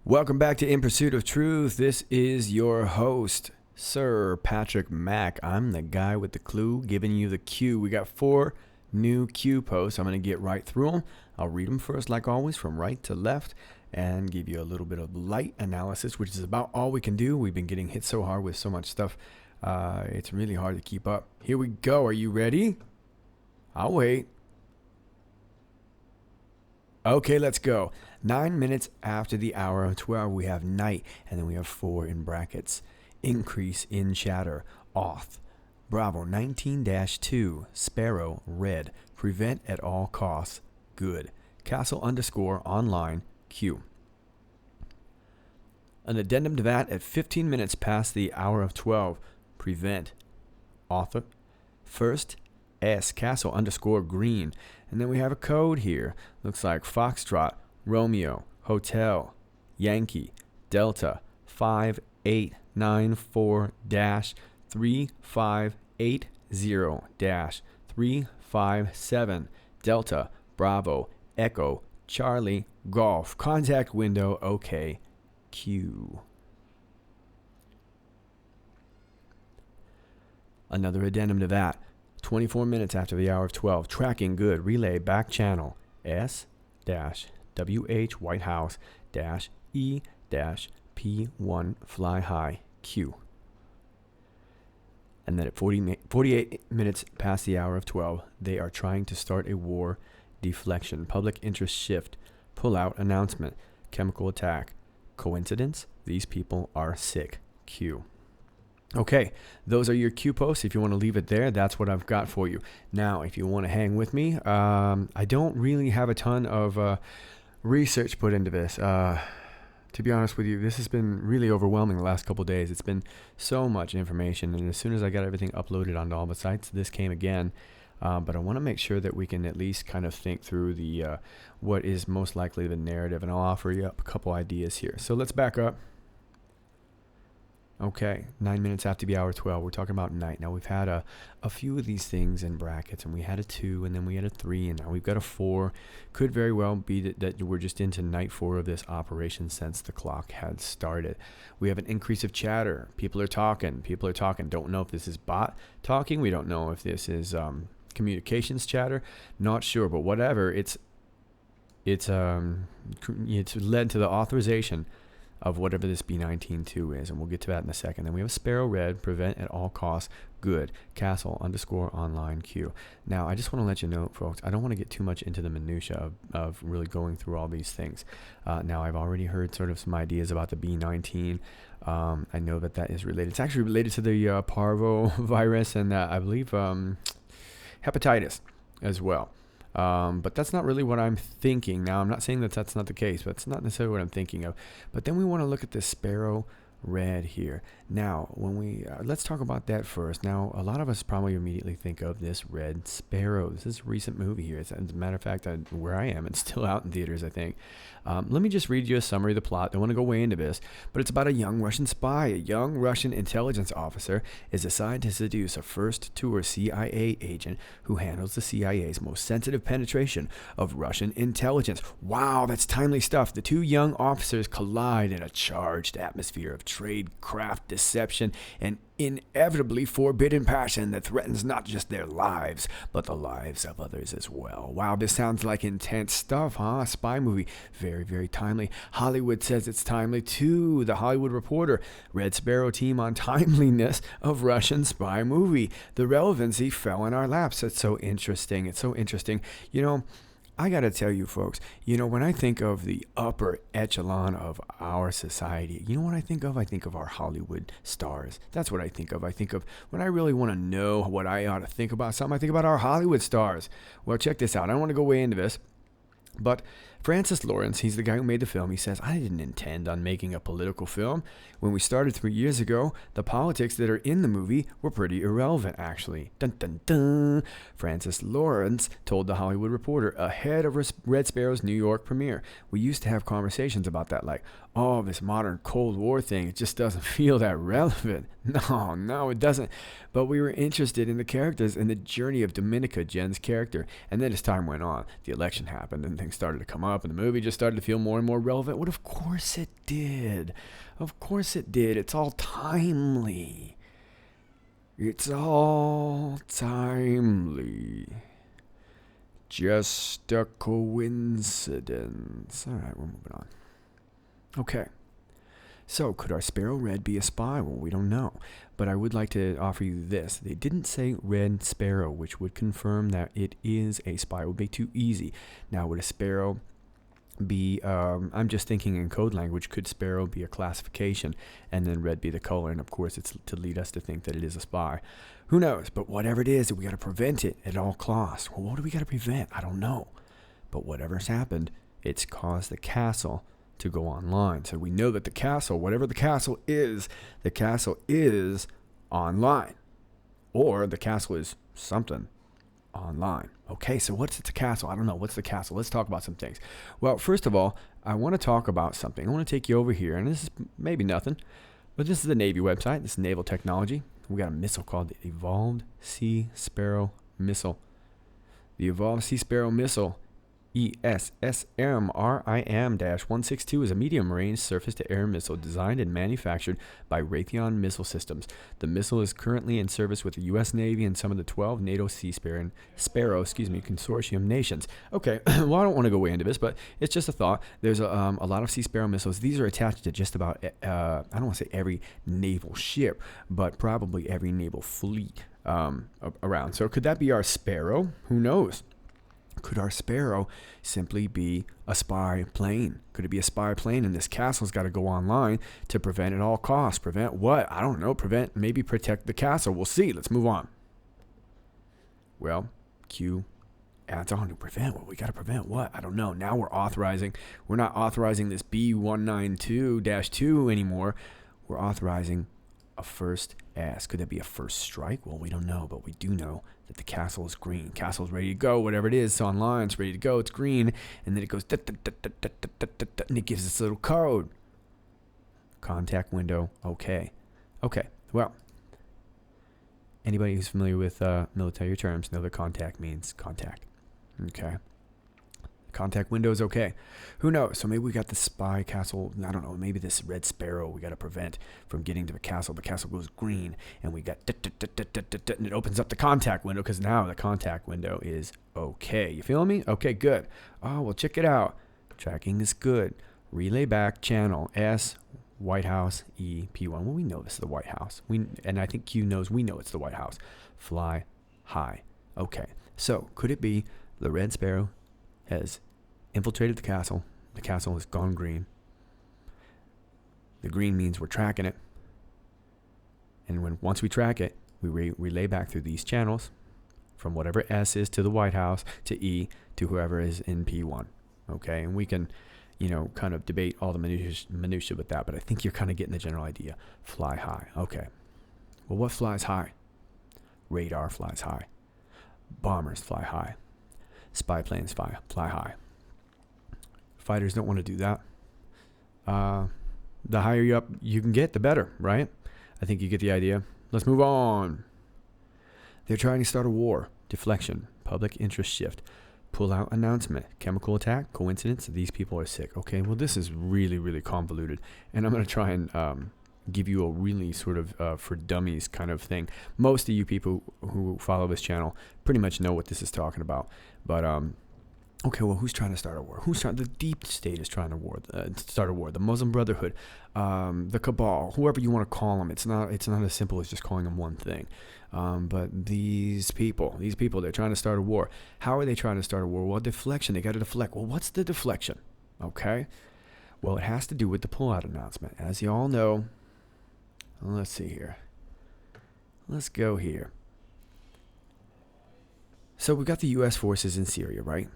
Welcome back to In Pursuit of Truth. This is your host, Sir Patrick Mack. I'm the guy with the clue, giving you the cue. We got 4 new Q posts. I'm going to get right through them. I'll read them first, like always, from right to left, and give you a little bit of light analysis, which is about all we can do. We've been getting hit so hard with so much stuff. It's really hard to keep up. Here we go. Are you ready? I'll wait. Okay, let's go. 9 minutes after the hour of 12, we have night, and then we have 4 in brackets. Increase in chatter, off. Bravo 19-2, Sparrow, red. Prevent at all costs, good. Castle _ online, Q. An addendum to that at 15 minutes past the hour of 12, prevent. Author, first, S, Castle _ green. And then we have a code here. Looks like Foxtrot, Romeo, Hotel, Yankee, Delta, 5894-3580-357, Delta, Bravo, Echo, Charlie, Golf, contact window, OK, Q. Another addendum to that. 24 minutes after the hour of 12, tracking good, relay back channel, S-WH White House -E-P1 fly high, Q. And then at 48 minutes past the hour of 12, they are trying to start a war deflection, public interest shift, pull out announcement, chemical attack. Coincidence? These people are sick, Q. Okay, those are your Q posts. If you want to leave it there, that's what I've got for you. Now, if you want to hang with me, I don't really have a ton of research put into this. To be honest with you, this has been really overwhelming the last couple of days. It's been so much information, and as soon as I got everything uploaded onto all the sites, this came again. But I want to make sure that we can at least kind of think through the what is most likely the narrative, and I'll offer you up a couple ideas here. So let's back up. Okay, 9 minutes after the hour 12, we're talking about night. Now, we've had a few of these things in brackets, and we had a 2, and then we had a 3, and now we've got a 4. Could very well be that we're just into night 4 of this operation since the clock had started. We have an increase of chatter. People are talking. Don't know if this is bot talking. We don't know if this is communications chatter. Not sure, but whatever. It's led to the authorization of whatever this B19-2 is, and we'll get to that in a second. Then we have Sparrow red, prevent at all costs, good. Castle _ online, Q. Now, I just want to let you know, folks, I don't want to get too much into the minutia of really going through all these things. Now, I've already heard sort of some ideas about the B19. I know that is related. It's actually related to the parvo virus and I believe hepatitis as well. But that's not really what I'm thinking. Now, I'm not saying that that's not the case, but it's not necessarily what I'm thinking of. But then we want to look at this Sparrow red here. Now, when we let's talk about that first. Now, a lot of us probably immediately think of this Red Sparrow. This is a recent movie here. As a matter of fact, where I am, it's still out in theaters, I think. Let me just read you a summary of the plot. Don't want to go way into this, but it's about a young Russian spy. A young Russian intelligence officer is assigned to seduce a first-tour CIA agent who handles the CIA's most sensitive penetration of Russian intelligence. Wow, that's timely stuff. The 2 young officers collide in a charged atmosphere of trade, craft, deception, and inevitably forbidden passion that threatens not just their lives, but the lives of others as well. Wow, this sounds like intense stuff, huh? A spy movie. Very, very timely. Hollywood says it's timely too. The Hollywood Reporter, Red Sparrow team on timeliness of Russian spy movie. The relevancy fell in our laps. It's so interesting. You know, I got to tell you, folks, when I think of the upper echelon of our society, you know what I think of? I think of our Hollywood stars. That's what I think of. I think of when I really want to know what I ought to think about something, I think about our Hollywood stars. Well, check this out. I don't want to go way into this, but Francis Lawrence, he's the guy who made the film. He says, I didn't intend on making a political film. When we started 3 years ago, the politics that are in the movie were pretty irrelevant, actually. Dun, dun, dun. Francis Lawrence told The Hollywood Reporter ahead of Red Sparrow's New York premiere. We used to have conversations about that, like, oh, this modern Cold War thing, it just doesn't feel that relevant. No, it doesn't. But we were interested in the characters and the journey of Dominica, Jen's character. And then as time went on, the election happened and things started to come up. up, and the movie just started to feel more and more relevant. Well, of course it did. Of course it did. It's all timely. It's all timely. Just a coincidence. All right, we're moving on. Okay. So, could our Sparrow Red be a spy? Well, we don't know. But I would like to offer you this. They didn't say Red Sparrow, which would confirm that it is a spy. It would be too easy. Now, would a Sparrow be, I'm just thinking in code language, could Sparrow be a classification and then red be the color? And of course, it's to lead us to think that it is a spy. Who knows? But whatever it is, we got to prevent it at all costs. Well, what do we got to prevent? I don't know. But whatever's happened, it's caused the castle to go online. So we know that the castle, whatever the castle is online. Or the castle is something online. Okay, so what's the castle? I don't know. What's the castle? Let's talk about some things. Well, first of all, I want to talk about something. I want to take you over here, and this is maybe nothing, but this is the Navy website. This is Naval Technology. We got a missile called the Evolved Sea Sparrow Missile. The Evolved Sea Sparrow Missile, ESSMRIM-162, is a medium-range surface-to-air missile designed and manufactured by Raytheon Missile Systems. The missile is currently in service with the U.S. Navy and some of the 12 NATO Sea Sparrow consortium nations. Okay, well, I don't want to go way into this, but it's just a thought. There's a lot of Sea Sparrow missiles. These are attached to just about, I don't want to say every naval ship, but probably every naval fleet around. So could that be our Sparrow? Who knows? Could our Sparrow simply be a spy plane? Could it be a spy plane and this castle's got to go online to prevent at all costs? Prevent what? I don't know. Maybe protect the castle. We'll see. Let's move on. Well, Q adds on to prevent. Well, we got to prevent what? I don't know. Now we're not authorizing this B192-2 anymore. We're authorizing a first ask. Could that be a first strike? Well, we don't know, but we do know that the castle is green. Castle's ready to go. Whatever it is, it's online. It's ready to go. It's green. And then it goes, and it gives this little code. Contact window. Okay. Well, anybody who's familiar with military terms know that contact means contact. Okay. Contact window is okay. Who knows? So maybe we got the spy castle. I don't know. Maybe this Red Sparrow we got to prevent from getting to the castle. The castle goes green, and we got and it opens up the contact window because now the contact window is okay. You feeling me? Okay, good. Oh, well, check it out. Tracking is good. Relay back channel S White House EP1. Well, we know this is the White House. And I think Q knows we know it's the White House. Fly high. Okay. So could it be the Red Sparrow has infiltrated the castle. The castle has gone green. The green means we're tracking it. And once we track it, we relay back through these channels from whatever S is to the White House to E to whoever is in P1. Okay, and we can, kind of debate all the minutia with that, but I think you're kind of getting the general idea. Fly high. Okay. Well, what flies high? Radar flies high. Bombers fly high. Spy planes fly high. Fighters don't want to do that. The higher you up you can get, the better, right? I think you get the idea. Let's move on. They're trying to start a war. Deflection. Public interest shift. Pull out announcement. Chemical attack. Coincidence. These people are sick. Okay, well, this is really, really convoluted. And I'm going to try and give you a really sort of for dummies kind of thing. Most of you people who follow this channel pretty much know what this is talking about. But okay, well, who's trying to start a war? The deep state is trying to start a war. The Muslim Brotherhood, the Cabal, whoever you want to call them. It's not as simple as just calling them one thing. But these people, they're trying to start a war. How are they trying to start a war? Well, deflection. They got to deflect. Well, what's the deflection? Okay. Well, it has to do with the pullout announcement. As you all know, let's see here. Let's go here. So we've got the U.S. forces in Syria, right?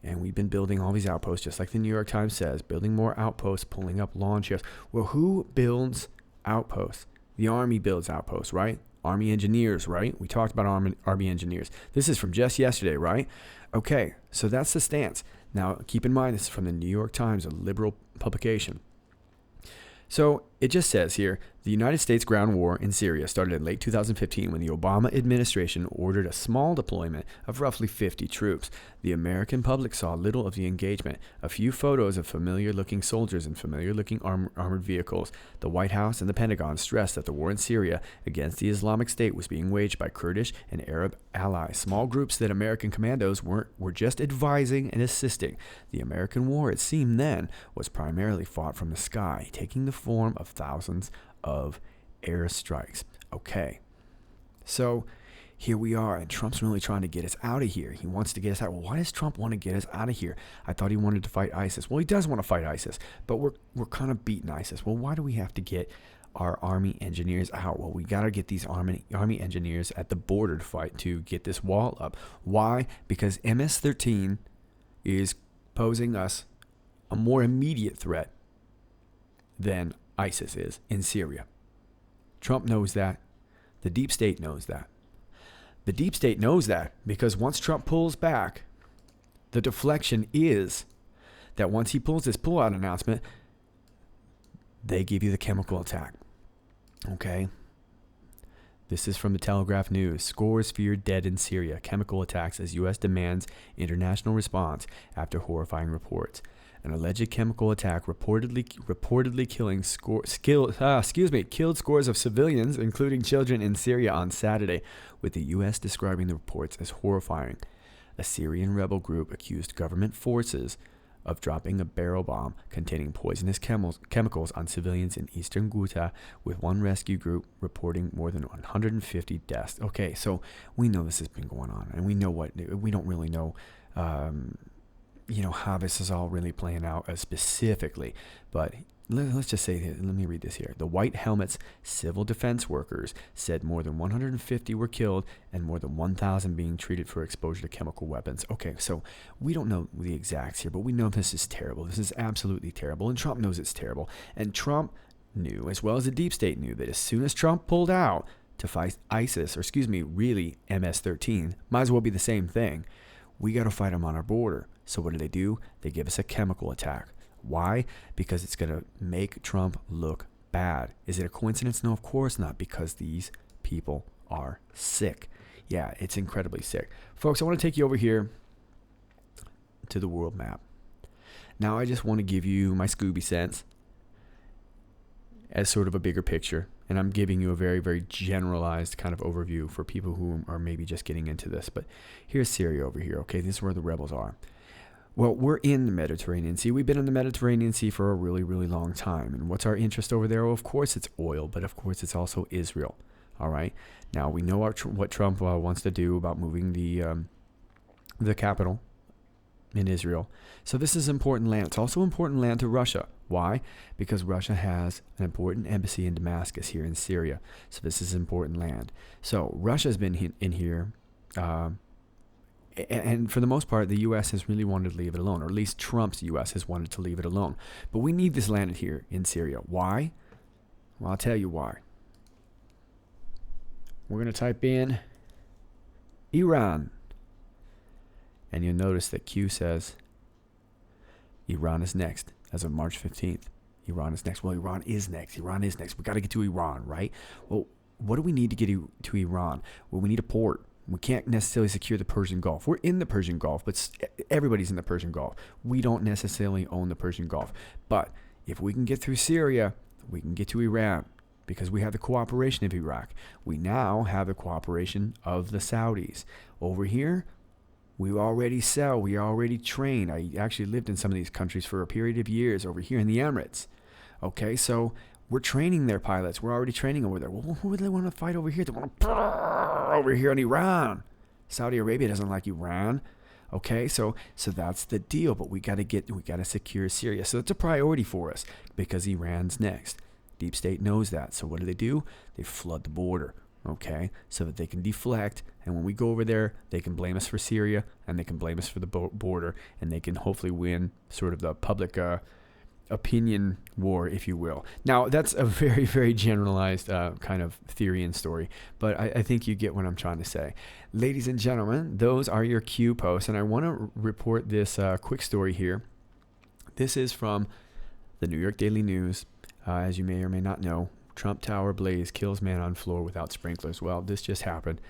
And we've been building all these outposts, just like the New York Times says, building more outposts, pulling up lawn chairs. Well, who builds outposts? The Army builds outposts, right? Army engineers, right? We talked about Army engineers. This is from just yesterday, right? Okay, so that's the stance. Now, keep in mind, this is from the New York Times, a liberal publication. So it just says here, the United States ground war in Syria started in late 2015 when the Obama administration ordered a small deployment of roughly 50 troops. The American public saw little of the engagement. A few photos of familiar-looking soldiers in familiar-looking armored vehicles. The White House and the Pentagon stressed that the war in Syria against the Islamic State was being waged by Kurdish and Arab allies, small groups that American commandos were just advising and assisting. The American war, it seemed then, was primarily fought from the sky, taking the form of thousands of airstrikes. Okay, so here we are, and Trump's really trying to get us out of here. He wants to get us out. Well, why does Trump want to get us out of here? I thought he wanted to fight ISIS. Well, he does want to fight ISIS, but we're kind of beating ISIS. Well, why do we have to get our Army engineers out? Well, we got to get these Army engineers at the border to fight to get this wall up. Why? Because MS-13 is posing us a more immediate threat than ISIS is in Syria. Trump knows that. The deep state knows that. The deep state knows that because once Trump pulls back, the deflection is that once he pulls this pullout announcement, they give you the chemical attack. Okay? This is from the Telegraph News. Scores feared dead in Syria. Chemical attacks as U.S. demands international response after horrifying reports. An alleged chemical attack reportedly killed scores of civilians, including children, in Syria on Saturday, with the U.S. describing the reports as horrifying. A Syrian rebel group accused government forces of dropping a barrel bomb containing poisonous chemicals on civilians in eastern Ghouta, with one rescue group reporting more than 150 deaths. Okay, so we know this has been going on, and we don't really know how this is all really playing out specifically, but let's just say, let me read this here. The White Helmets civil defense workers said more than 150 were killed and more than 1,000 being treated for exposure to chemical weapons. Okay, so we don't know the exacts here, but we know this is terrible. This is absolutely terrible, and Trump knows it's terrible. And Trump knew, as well as the deep state knew, that as soon as Trump pulled out to fight ISIS, really MS-13, might as well be the same thing, we got to fight them on our border. So what do? They give us a chemical attack. Why? Because it's going to make Trump look bad. Is it a coincidence? No, of course not, because these people are sick. Yeah, it's incredibly sick. Folks, I want to take you over here to the world map. Now, I just want to give you my Scooby sense as sort of a bigger picture. And I'm giving you a very, very generalized kind of overview for people who are maybe just getting into this. But here's Syria over here, okay? This is where the rebels are. Well, we're in the Mediterranean Sea. We've been in the Mediterranean Sea for a really, really long time. And what's our interest over there? Well, of course, it's oil, but of course, it's also Israel. All right? Now, we know what Trump wants to do about moving the capital in Israel. So this is important land. It's also important land to Russia. Why? Because Russia has an important embassy in Damascus here in Syria. So this is important land. So Russia's been in here. And for the most part, the U.S. has really wanted to leave it alone, or at least Trump's U.S. has wanted to leave it alone. But we need this land here in Syria. Why? Well, I'll tell you why. We're going to type in Iran. And you'll notice that Q says Iran is next as of March 15th. Iran is next. Well, Iran is next. Iran is next. We got to get to Iran, right? Well, what do we need to get to Iran? Well, we need a port. We can't necessarily secure the Persian Gulf. We're in the Persian Gulf, but everybody's in the Persian Gulf. We don't necessarily own the Persian Gulf. But if we can get through Syria, we can get to Iran because we have the cooperation of Iraq. We now have the cooperation of the Saudis. Over here, we already sell. We already train. I actually lived in some of these countries for a period of years over here in the Emirates. Okay, so we're training their pilots. We're already training over there. Well, who do they want to fight over here? They want to over here in Iran. Saudi Arabia doesn't like Iran. Okay, so that's the deal. But we got to secure Syria. So it's a priority for us because Iran's next. Deep state knows that. So what do? They flood the border. Okay, so that they can deflect, and when we go over there, they can blame us for Syria, and they can blame us for the border, and they can hopefully win sort of the public opinion war, if you will. Now, that's a very, very generalized kind of theory and story, but I think you get what I'm trying to say. Ladies and gentlemen, those are your Q posts, and I want to report this quick story here. This is from the New York Daily News. As you may or may not know, Trump Tower blaze kills man on floor without sprinklers. Well, this just happened.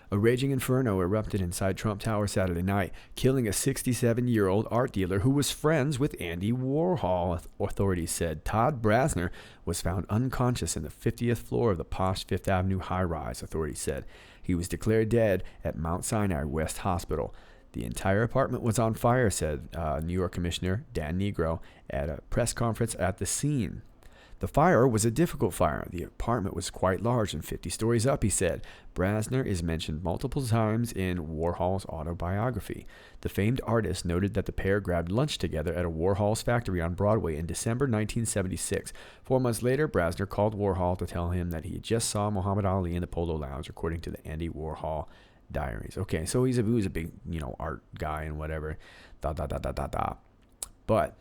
A raging inferno erupted inside Trump Tower Saturday night, killing a 67-year-old art dealer who was friends with Andy Warhol, authorities said. Todd Brasner was found unconscious in the 50th floor of the posh Fifth Avenue high-rise, authorities said. He was declared dead at Mount Sinai West Hospital. The entire apartment was on fire, said New York Commissioner Dan Negro at a press conference at the scene. The fire was a difficult fire. The apartment was quite large and 50 stories up, he said. Brasner is mentioned multiple times in Warhol's autobiography. The famed artist noted that the pair grabbed lunch together at a Warhol's factory on Broadway in December 1976. 4 months later, Brasner called Warhol to tell him that he just saw Muhammad Ali in the Polo Lounge, according to the Andy Warhol diaries. Okay, so he was a big, art guy and whatever. But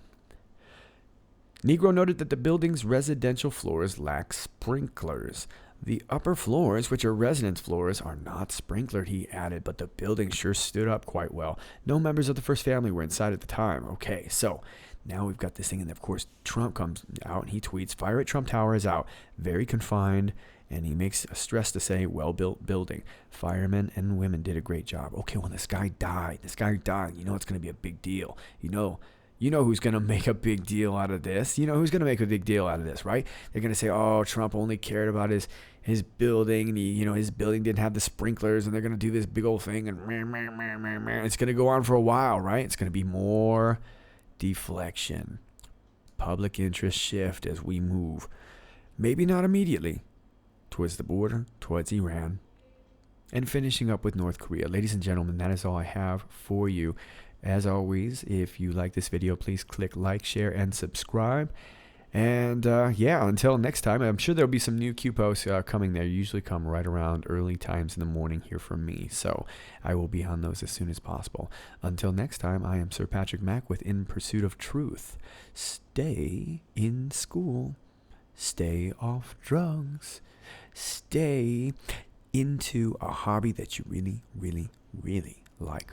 Negro noted that the building's residential floors lack sprinklers. The upper floors, which are residence floors, are not sprinklered, he added, but the building sure stood up quite well. No members of the first family were inside at the time. Okay, so now we've got this thing, and of course Trump comes out and he tweets, "Fire at Trump Tower is out, very confined," and he makes a stress to say, "well-built building. Firemen and women did a great job." Okay, well, this guy died. It's going to be a big deal. You know who's going to make a big deal out of this. Right? They're going to say, oh, Trump only cared about his building, and his building didn't have the sprinklers, and they're going to do this big old thing, and it's going to go on for a while, right? It's going to be more deflection, public interest shift as we move. Maybe not immediately towards the border, towards Iran, and finishing up with North Korea. Ladies and gentlemen, that is all I have for you. As always, if you like this video, please click like, share, and subscribe. And until next time, I'm sure there'll be some new Q posts coming. They usually come right around early times in the morning here from me. So I will be on those as soon as possible. Until next time, I am Sir Patrick Mack with In Pursuit of Truth. Stay in school. Stay off drugs. Stay into a hobby that you really, really, really like.